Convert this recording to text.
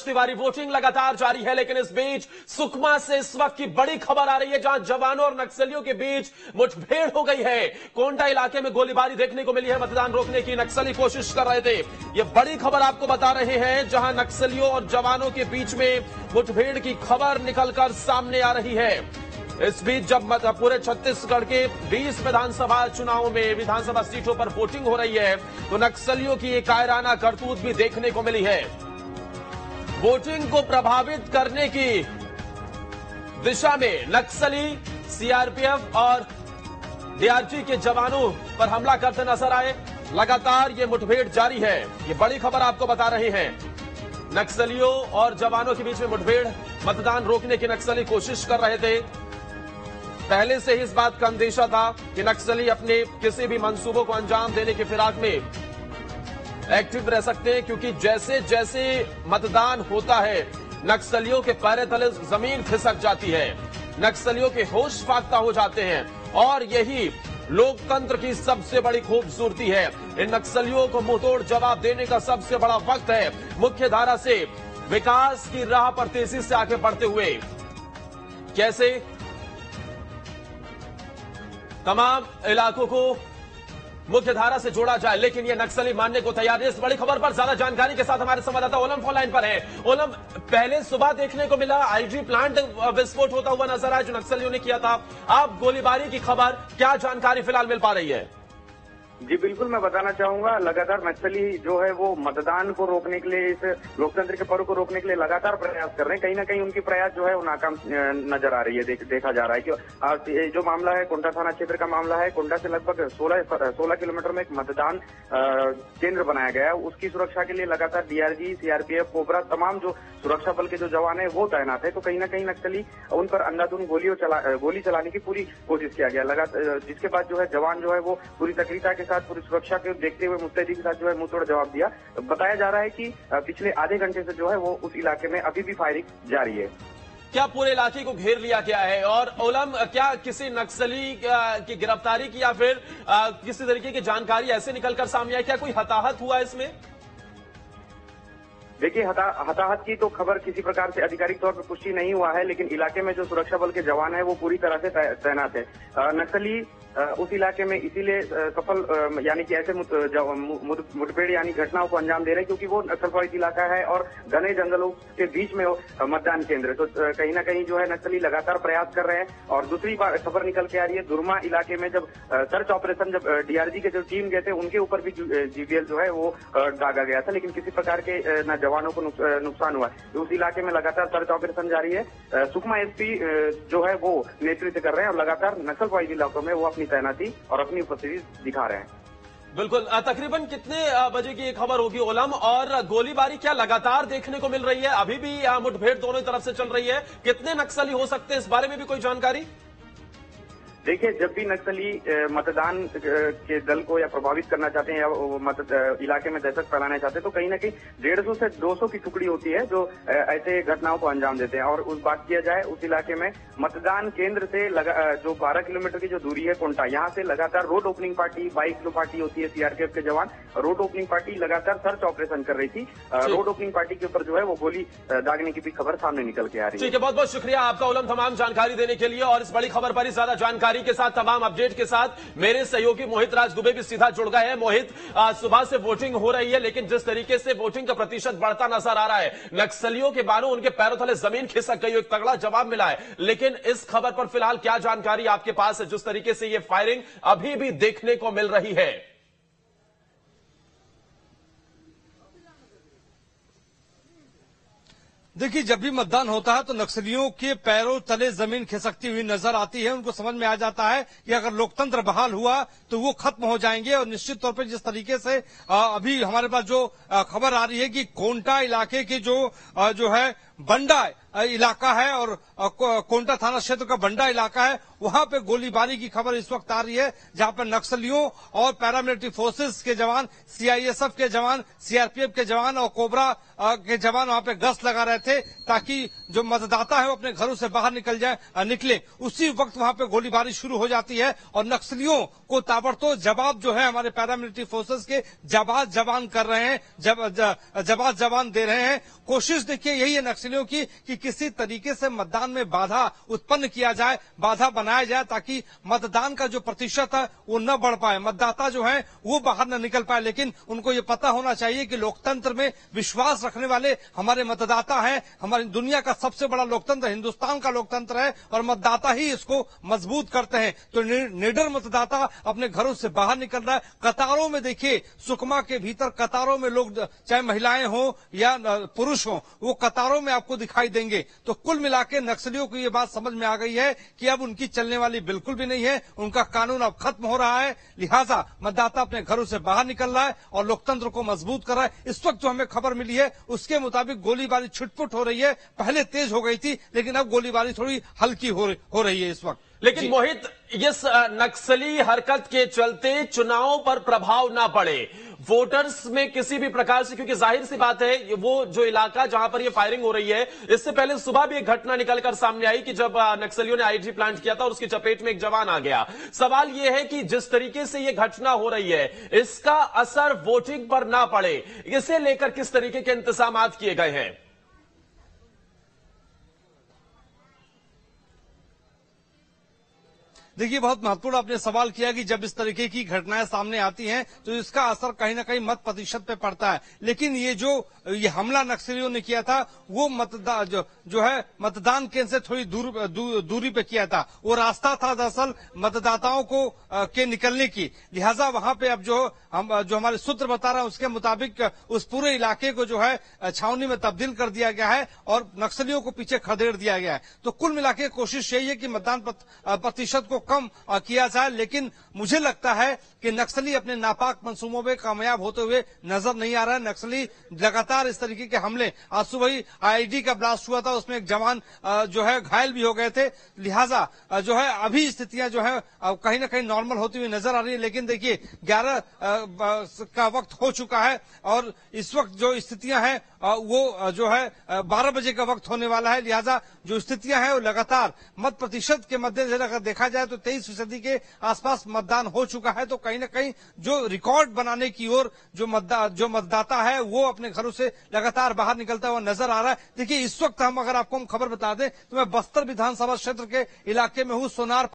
Tiwari, voting लगातार जारी है, लेकिन इस बीच सुकमा से इस वक्त की बड़ी खबर आ रही है, जहां जवानों और नक्सलियों के बीच मुठभेड़ हो गई है। कोंटा इलाके में गोलीबारी देखने को मिली है। मतदान रोकने की नक्सली कोशिश कर रहे थे। ये बड़ी खबर आपको बता रहे हैं, जहां नक्सलियों और जवानों के बीच में मुठभेड़ की खबर निकलकर सामने आ रही है। इस बीच जब पूरे छत्तीसगढ़ के 20 विधानसभा चुनावों में विधानसभा सीटों पर वोटिंग हो रही है, तो नक्सलियों की एक कायराना करतूत भी देखने को मिली है। वोटिंग को प्रभावित करने की दिशा में नक्सली सीआरपीएफ और डीआरजी के जवानों पर हमला करते नजर आए। लगातार ये मुठभेड़ जारी है। ये बड़ी खबर आपको बता रहे हैं। नक्सलियों और जवानों के बीच में मुठभेड़, मतदान रोकने की नक्सली कोशिश कर रहे थे। पहले से ही इस बात का अंदेशा था कि नक्सली अपने किसी भी मंसूबों को अंजाम देने की फिराक में एक्टिव रह सकते हैं, क्योंकि जैसे जैसे मतदान होता है नक्सलियों के पैर तले जमीन खिसक जाती है, नक्सलियों के होश फाख्ता हो जाते हैं। और यही लोकतंत्र की सबसे बड़ी खूबसूरती है। इन नक्सलियों को मुंहतोड़ जवाब देने का सबसे बड़ा वक्त है। मुख्य धारा से विकास की राह पर तेजी से आगे बढ़ते हुए कैसे तमाम इलाकों को मुख्य धारा से जोड़ा जाए, लेकिन ये नक्सली मानने को तैयार है। इस बड़ी खबर पर ज्यादा जानकारी के साथ हमारे संवाददाता ओलम फोन लाइन पर है। ओलम, पहले सुबह देखने को मिला आईजी प्लांट विस्फोट होता हुआ नजर आया जो नक्सलियों ने किया था। अब गोलीबारी की खबर, क्या जानकारी फिलहाल मिल पा रही है? जी बिल्कुल, मैं बताना चाहूंगा, लगातार नक्सली जो है वो मतदान को रोकने के लिए, इस लोकतंत्र के पर्व को रोकने के लिए लगातार प्रयास कर रहे हैं। कहीं ना कहीं उनकी प्रयास जो है वो नाकाम नजर आ रही है। देखा जा रहा है कि जो मामला है कोंटा थाना क्षेत्र का मामला है। कोंटा से लगभग 16 किलोमीटर में एक मतदान केंद्र बनाया गया है। उसकी सुरक्षा के लिए लगातार डीआरजी, सीआरपीएफ, कोबरा, तमाम जो सुरक्षा बल के जो जवान है वो तैनात है। तो कहीं ना कहीं नक्सली उन पर अंधाधुंध गोली चलाने की पूरी कोशिश किया गया। लगातार जिसके बाद जो है जवान जो है वो पूरी सक्रियता के साथ, पूरी सुरक्षा के देखते हुए मुस्तैदी के साथ जो है मुंहतोड़ जवाब दिया। बताया जा रहा है कि पिछले आधे घंटे से जो है वो उस इलाके में अभी भी फायरिंग जारी है। क्या पूरे इलाके को घेर लिया गया है? और ओलम, क्या किसी नक्सली की गिरफ्तारी की या फिर किसी तरीके की जानकारी ऐसे निकलकर सामने आई? क्या कोई हताहत हुआ इसमें? देखिए, हताहत की तो खबर किसी प्रकार से आधिकारिक तौर पर पुष्टि नहीं हुआ है, लेकिन इलाके में जो सुरक्षा बल के जवान है वो पूरी तरह से तैनात है। नक्सली उस इलाके में इसीलिए सफल यानी कि ऐसे मुठभेड़ यानी घटनाओं को अंजाम दे रहे हैं क्योंकि वो नक्सल प्रभावित इलाका है और घने जंगलों के बीच में मतदान केंद्र। तो कहीं ना कहीं जो है नक्सली लगातार प्रयास कर रहे हैं। और दूसरी बार खबर निकल के आ रही है, दुर्मा इलाके में जब सर्च ऑपरेशन, जब डीआरजी के जो टीम गए थे उनके ऊपर भी जीबीएल जो है वो दागा गया था, लेकिन किसी प्रकार के न जवानों को नुकसान हुआ। तो उस इलाके में लगातार सर्च ऑपरेशन जारी है। सुकमा एसपी जो है वो नेतृत्व कर रहे हैं और लगातार नक्सल प्रभावित इलाकों में वो अपनी तैनाती और अपनी उपस्थिति दिखा रहे हैं। बिल्कुल। तकरीबन कितने बजे की खबर होगी ओलम? और गोलीबारी क्या लगातार देखने को मिल रही है? अभी भी मुठभेड़ दोनों तरफ से चल रही है। कितने नक्सली हो सकते हैं, इस बारे में भी कोई जानकारी? देखिए, जब भी नक्सली मतदान के दल को या प्रभावित करना चाहते हैं या इलाके में दहशत फैलाना चाहते हैं तो कहीं ना कहीं 150 से 200 की टुकड़ी होती है जो ऐसे घटनाओं को अंजाम देते हैं। और उस बात किया जाए उस इलाके में मतदान केंद्र से जो 12 किलोमीटर की जो दूरी है कोंटा, यहाँ से लगातार road opening party, 22 kilo party होती है सीआरपीएफ के जवान, रोड ओपनिंग पार्टी लगातार सर्च ऑपरेशन कर रही थी। रोड ओपनिंग पार्टी के ऊपर जो है वो गोली दागने की भी खबर सामने निकल के आ रही है। ठीक है, बहुत बहुत शुक्रिया आपका ओलम तमाम जानकारी देने के लिए। और इस बड़ी खबर पर ही ज्यादा जानकारी के साथ, तमाम अपडेट के साथ मेरे सहयोगी मोहित राज दुबे भी सीधा जुड़ गए हैं। मोहित, सुबह से वोटिंग हो रही है, लेकिन जिस तरीके से वोटिंग का प्रतिशत बढ़ता नजर आ रहा है, नक्सलियों के बानों उनके पैरों तले जमीन खिसक गई, एक तगड़ा जवाब मिला है। लेकिन इस खबर पर फिलहाल क्या जानकारी आपके पास है, जिस तरीके से यह फायरिंग अभी भी देखने को मिल रही है? देखिए, जब भी मतदान होता है तो नक्सलियों के पैरों तले जमीन खिसकती हुई नजर आती है। उनको समझ में आ जाता है कि अगर लोकतंत्र बहाल हुआ तो वो खत्म हो जाएंगे। और निश्चित तौर पर जिस तरीके से अभी हमारे पास जो खबर आ रही है कि कोंटा इलाके के जो है बंडा इलाका है और कोंटा थाना क्षेत्र का बंडा इलाका है, वहां पे गोलीबारी की खबर इस वक्त आ रही है, जहां पर नक्सलियों और पैरामिलिट्री फोर्सेस के जवान, सीआईएसएफ के जवान, सीआरपीएफ के जवान और कोबरा के जवान वहां पे गश्त लगा रहे थे ताकि जो मतदाता है वो अपने घरों से बाहर निकले उसी वक्त वहां पे गोलीबारी शुरू हो जाती है और नक्सलियों को ताबड़तोड़ जवाब जो है हमारे पैरामिलिट्री फोर्सेस के जाबाज जवान कर रहे हैं, जाबाज जवान दे रहे हैं। कोशिश देखिए यही है नक्सलियों की कि किसी तरीके से मतदान में बाधा उत्पन्न किया जाए, बाधा बनाया जाए ताकि मतदान का जो प्रतिशत है वो न बढ़ पाए, मतदाता जो है वो बाहर न निकल पाए। लेकिन उनको ये पता होना चाहिए कि लोकतंत्र में विश्वास रखने वाले हमारे मतदाता हैं। हमारी दुनिया का सबसे बड़ा लोकतंत्र हिंदुस्तान का लोकतंत्र है और मतदाता ही इसको मजबूत करते हैं। तो निडर मतदाता अपने घरों से बाहर निकल रहा है। कतारों में देखिए सुकमा के भीतर कतारों में लोग, चाहे महिलाएं हो या पुरुष हो, वो कतारों में आपको दिखाई देंगे। तो कुल मिलाकर नक्सलियों को ये बात समझ में आ गई है कि अब उनकी चलने वाली बिल्कुल भी नहीं है, उनका कानून अब खत्म हो रहा है। लिहाजा मतदाता अपने घरों से बाहर निकल रहा है और लोकतंत्र को मजबूत कर रहा है। इस वक्त जो हमें खबर मिली है उसके मुताबिक गोलीबारी छुटपुट हो रही है, पहले तेज हो गई थी लेकिन अब गोलीबारी थोड़ी हल्की हो रही है इस वक्त। लेकिन मोहित, इस नक्सली हरकत के चलते चुनाव पर प्रभाव ना पड़े, वोटर्स में किसी भी प्रकार से, क्योंकि जाहिर सी बात है वो जो इलाका जहां पर ये फायरिंग हो रही है, इससे पहले सुबह भी एक घटना निकलकर सामने आई कि जब नक्सलियों ने आईईडी प्लांट किया था और उसकी चपेट में एक जवान आ गया। सवाल यह है कि जिस तरीके से ये घटना हो रही है इसका असर वोटिंग पर ना पड़े, इसे लेकर किस तरीके के इंतजाम किए गए हैं? देखिए बहुत महत्वपूर्ण आपने सवाल किया कि जब इस तरीके की घटनाएं सामने आती हैं तो इसका असर कहीं ना कहीं मत प्रतिशत पे पड़ता है। लेकिन ये हमला नक्सलियों ने किया था वो जो है मतदान केंद्र से थोड़ी दूरी पे किया था। वो रास्ता था दरअसल मतदाताओं को के निकलने की। लिहाजा वहां पे अब जो हमारे सूत्र बता रहे हैं उसके मुताबिक उस पूरे इलाके को जो है छावनी में तब्दील कर दिया गया है और नक्सलियों को पीछे खदेड़ दिया गया है। तो कुल मिलाकर कोशिश यही है कि मतदान प्रतिशत को कम किया जाए। लेकिन मुझे लगता है कि नक्सली अपने नापाक मंसूबों में कामयाब होते हुए नजर नहीं आ रहा है। नक्सली लगातार इस तरीके के हमले, आज सुबह ही आईईडी का ब्लास्ट हुआ था, उसमें एक जवान जो है घायल भी हो गए थे। लिहाजा जो है अभी स्थितियां जो है कहीं ना कहीं नॉर्मल होती हुई नजर आ रही है। लेकिन देखिए 11 का वक्त हो चुका है और इस वक्त जो स्थितियां हैं वो जो है 12 बजे का वक्त होने वाला है। लिहाजा जो स्थितियां हैं वो लगातार मत प्रतिशत के मद्देनजर अगर देखा जाए तो 23% के आसपास मतदान हो चुका है। तो कहीं ना कहीं जो रिकॉर्ड बनाने की ओर जो मतदाता है वो अपने घरों से लगातार बाहर निकलता हुआ नजर आ रहा है। देखिए इस वक्त अगर आपको हम खबर बता दें तो मैं बस्तर विधानसभा क्षेत्र के इलाके में हूं, सोनार